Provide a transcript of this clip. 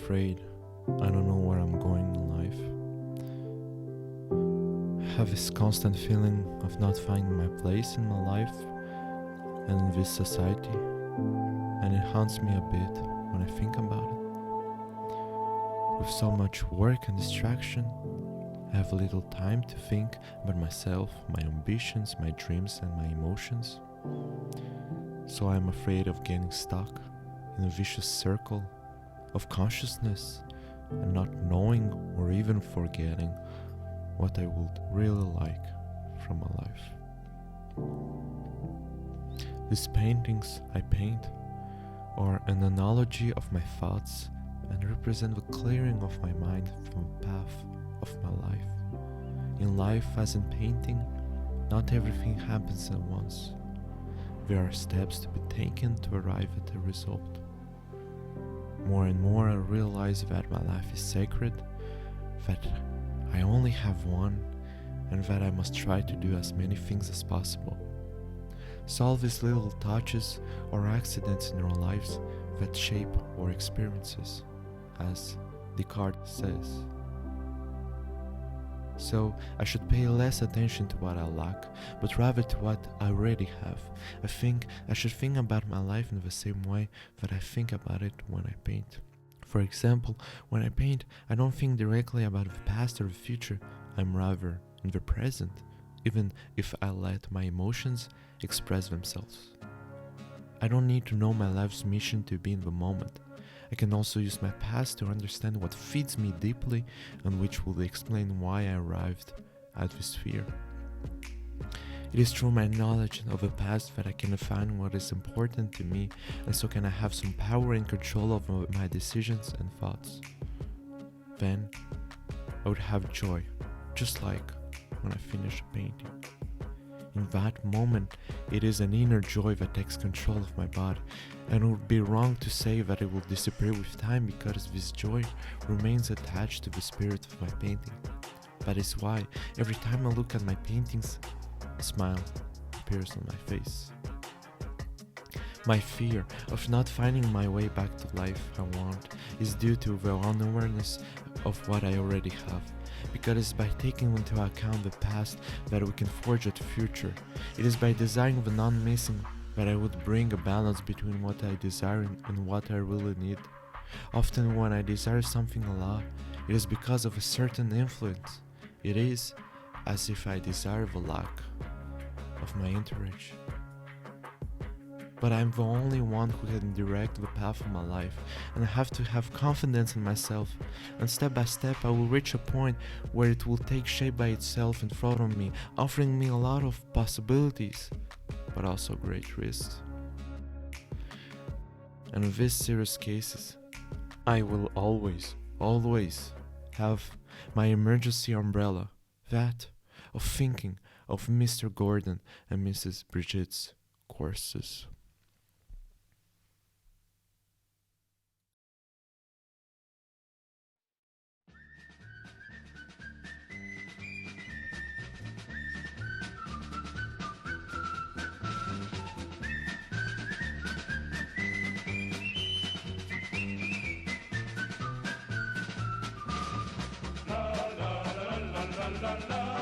afraid. I don't know where I'm going in life. I have this constant feeling of not finding my place in my life and in this society, and it haunts me a bit when I think about it. With so much work and distraction, I have little time to think about myself, my ambitions, my dreams, and my emotions. So I'm afraid of getting stuck in a vicious circle of consciousness and not knowing or even forgetting what I would really like from my life. These paintings I paint are an analogy of my thoughts and represent the clearing of my mind from the path of my life. In life, as in painting, not everything happens at once. There are steps to be taken to arrive at a result. More and more I realize that my life is sacred, that I only have one, and that I must try to do as many things as possible. Solve these little touches or accidents in our lives that shape our experiences, as Descartes says. So I should pay less attention to what I lack, but rather to what I already have. I think I should think about my life in the same way that I think about it when I paint. For example, when I paint, I don't think directly about the past or the future. I'm rather in the present, even if I let my emotions express themselves. I don't need to know my life's mission to be in the moment. I can also use my past to understand what feeds me deeply and which will explain why I arrived at this fear. It is through my knowledge of the past that I can define what is important to me, and so can I have some power and control over my decisions and thoughts. Then I would have joy, just like when I finish a painting. In that moment, it is an inner joy that takes control of my body, and it would be wrong to say that it will disappear with time because this joy remains attached to the spirit of my painting. That is why every time I look at my paintings, a smile appears on my face. My fear of not finding my way back to life I want is due to the unawareness of what I already have. Because it's by taking into account the past that we can forge a future. It is by desiring the non-missing that I would bring a balance between what I desire and what I really need. Often when I desire something a lot, it is because of a certain influence. It is as if I desire the lack of my entourage. But I'm the only one who can direct the path of my life, and I have to have confidence in myself, and step by step I will reach a point where it will take shape by itself in front of me, offering me a lot of possibilities, but also great risks. And in these serious cases, I will always have my emergency umbrella, that of thinking of Mr. Gordon and Mrs. Brigitte's courses. La la la la la la la.